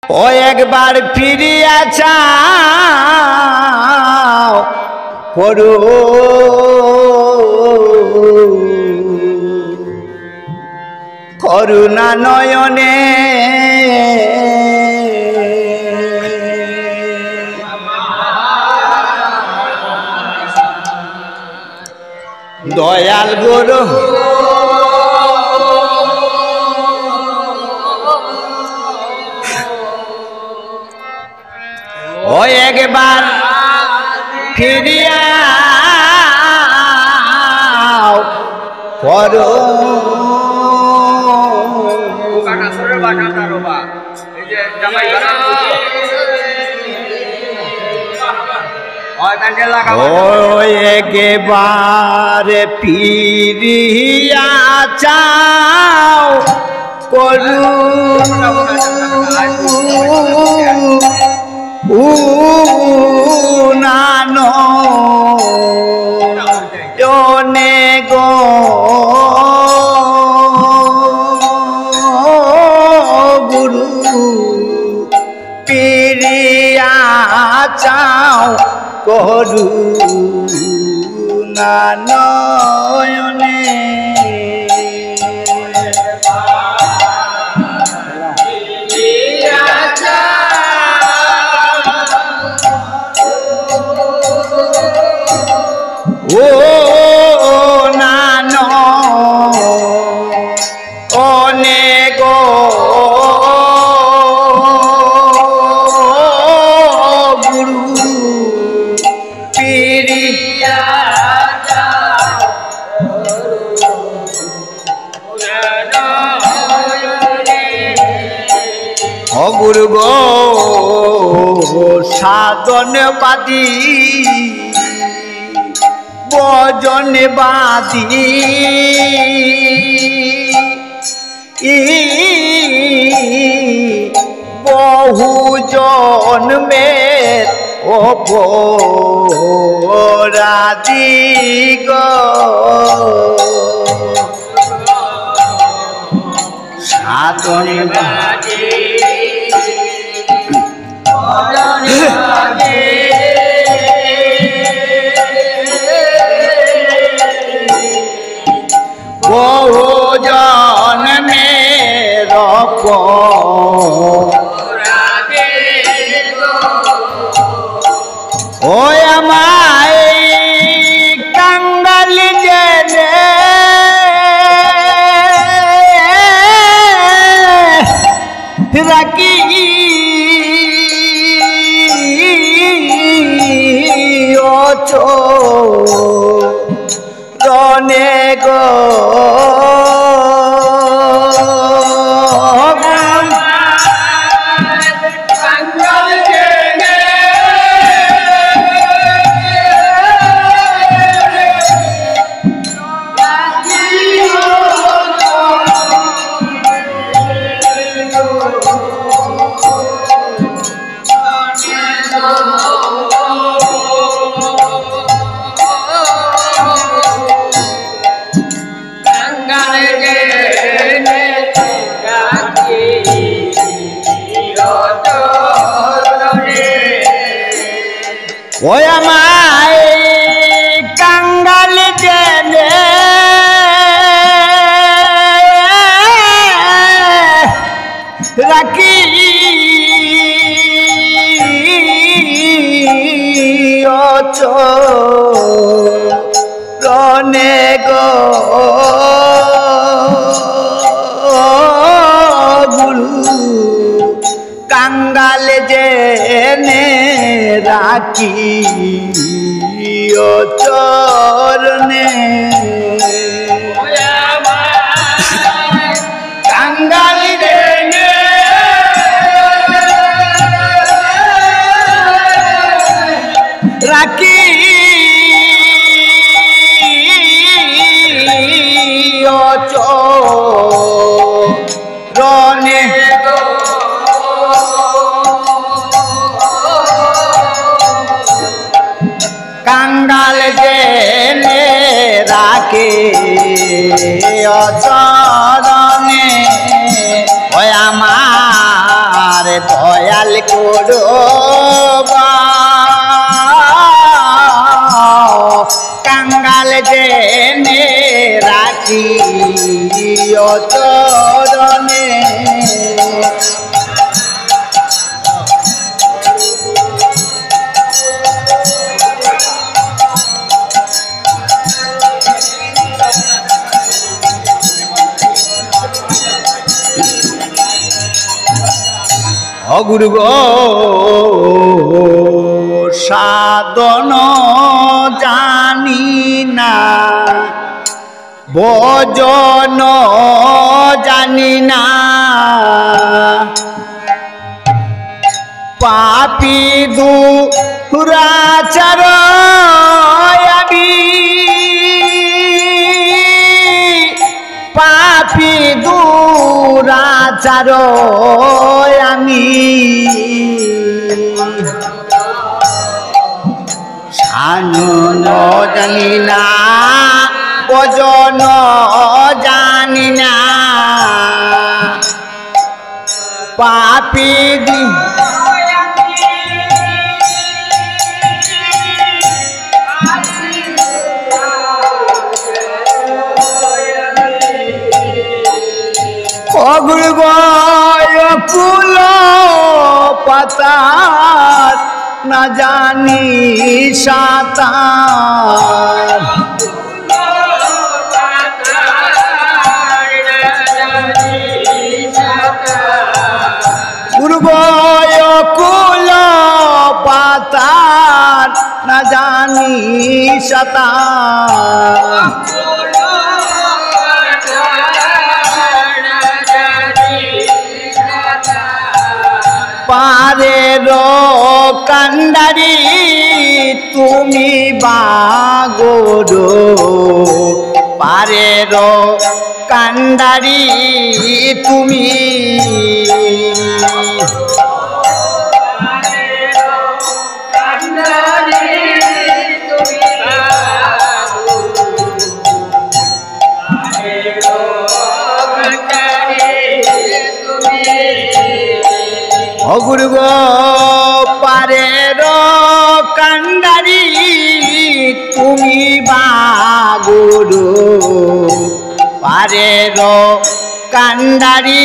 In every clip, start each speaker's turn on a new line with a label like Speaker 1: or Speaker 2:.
Speaker 1: ও একবার ফিরিয়া চাও করু করুণা নয়নে দয়াল গুরু ও একবার ফিরিয়া করো ও একবার ফিরিয়া চাও করু নানো জনে গো গুরু পিরিয়া চাও করু নয়নে ও নানো অনেক গুরু পিরিয়া ও গুরু গো সাধন বাদী বজন বাদী বহু জন্মের অপরাধী গো সাধন বাদী বহু জন্মের ও আমায় কাঙ্গাল জেনে রাখি রনে গো ও আমায় কাঙ্গাল জেনে রাখি রনে গো গুরু কাঙ্গাল জেনে রাখি চরণে কাঙ্গাল জেনে রাখি চরণে কাঙ্গাল জেনে রাখে অচরণে ওই আমার দয়া করো কাঙ্গাল জেনে রাখি চরণে অগুরু গো সাধন জানি না ভজন জানি না পাপী দুরাচার আমি পাপী দুরাচার আমি সাধন জানি না ভজন জানি না পাপী অগুরু কুল পাতার না জানি সাঁতার গুরু কুল পাতার না জানি সাঁতার পারের কান্ডারি তুমি বাগরো পারের কান্ডারি তুমি অগুরু গো পারের কান্ডারি তুমি বাগুরু পারের কান্ডারি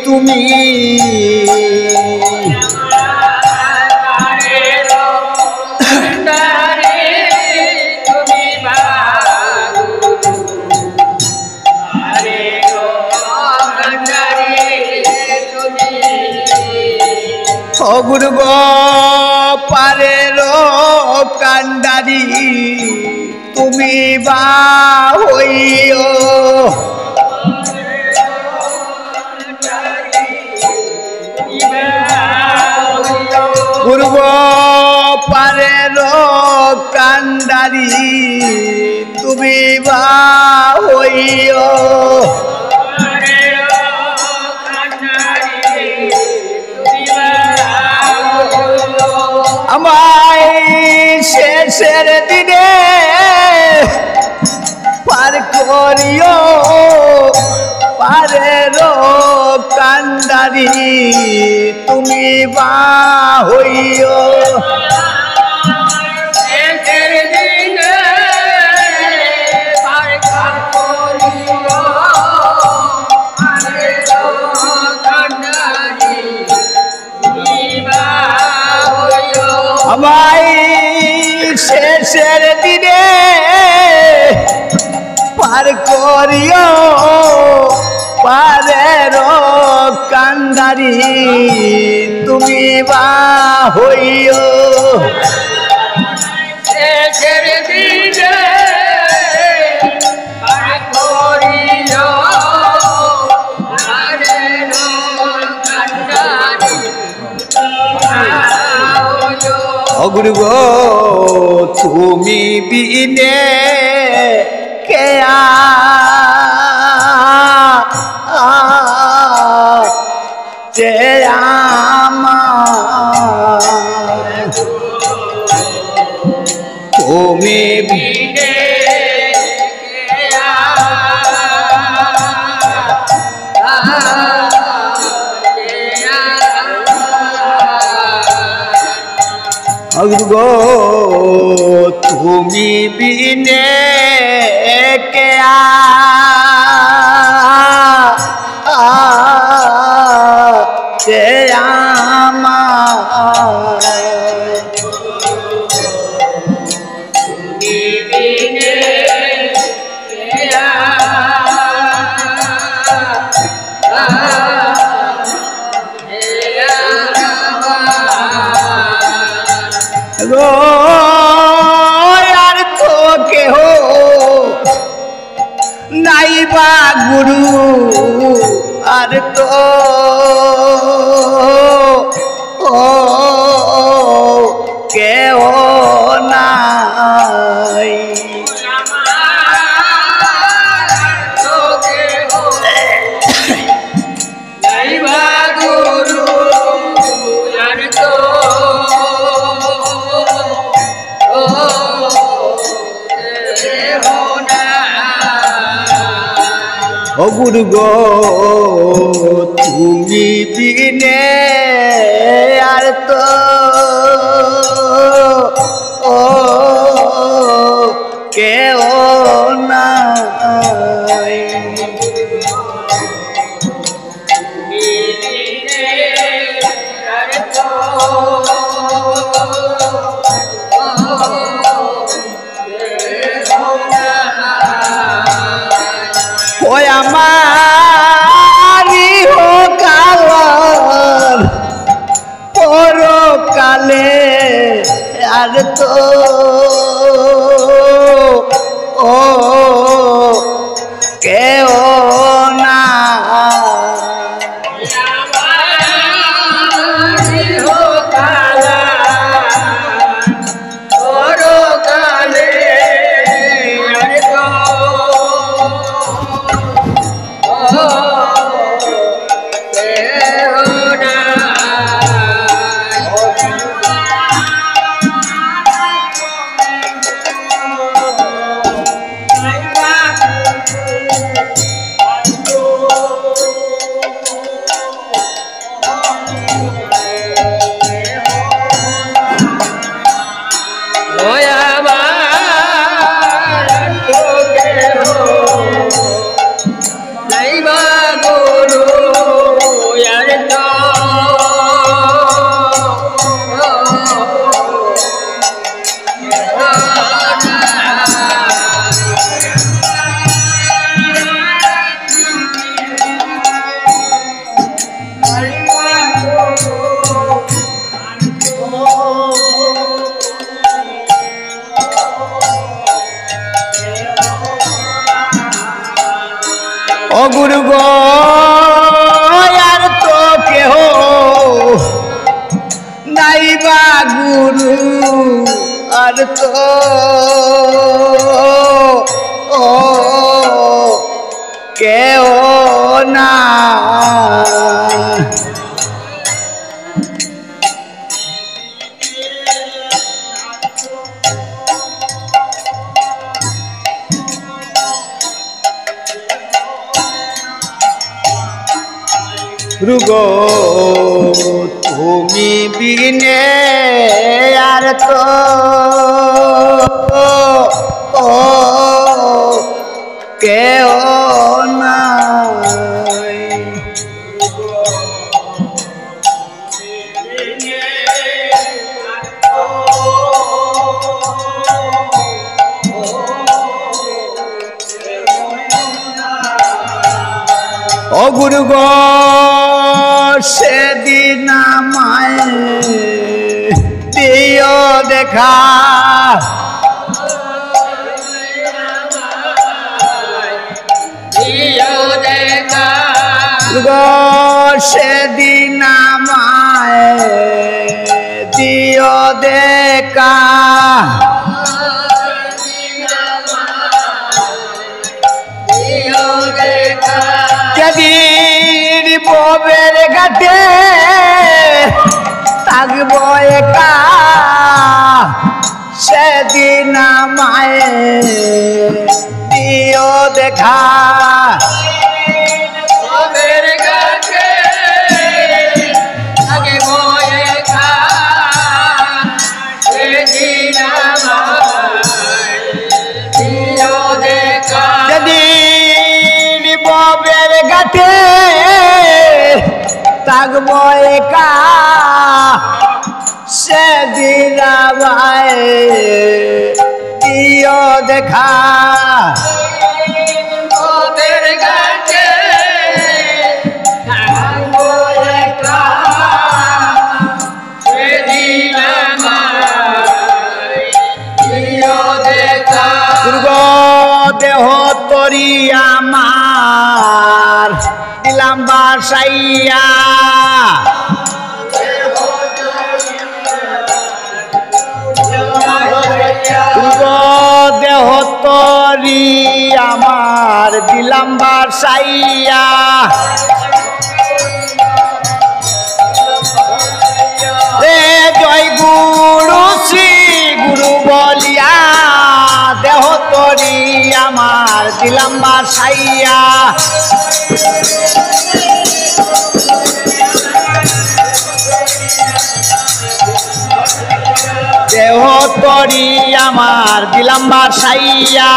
Speaker 1: তুমি অগুরু গো পারের কান্ডারি তুমি বা হইও গুরু গো পারের কান্ডারি তুমি বা হইও আমায় শেষের দিনে পার করিও পারের কান্ডারি তুমি বা হইও শেষের দিনে পার করিও পারের কান্ডারি তুমি বা আমায় শেষের দিনে পার করিও পারের কান্ডারি তুমি বা হইও শেষের দিনে পার করিও পারের কান্ডারি অগুরু গো তুমি বিনে কে যে আমার তুমি বিনে অগুরু তুমি বিনে কে আছে আমার আর তো কেহ নাইবা গুরু আর তো কেহ নাই ও গুরু গো তুমি বিনে আর তো কেউ নাই ওই আমারি হোকাল পরকালে আর তো কেউ না ও গুরু গো আর তো কেহ নাইবা গুরু আর তো কেহ না রুগো তুমি বিনে আর তো কেউ নাই ও গুরু গো সেদিন আমায় দিও দেখা গো সেদিন আমায় দিও দেখা যেদিন ববের ঘাটে থাকবো একা সেদিন আমায় দিও দেখা ববের ঘাটে থাকবো একা থাকবো একা সেদিন আমায় দিও দেখা
Speaker 2: ওদের কাছে থাকবো একা সেদিন আমায় দিও দেখা
Speaker 1: দুর্গ দেহ তরি আমার দিলাম বাসাইয়া দুর্গ দেহ তরি আমার দিলাম বাসাইয়া রে জয় গুরু শ্রী গুরু বলিয়া দেহ তরি আমার দিলাম বাসাইয়া দেহ তরি আমার দিলাম বাসাইয়া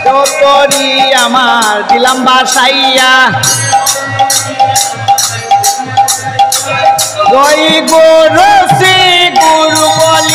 Speaker 1: দেহ তরি আমার দিলাম বাসাইয়া জয় গুরু শ্রী গুরু বলি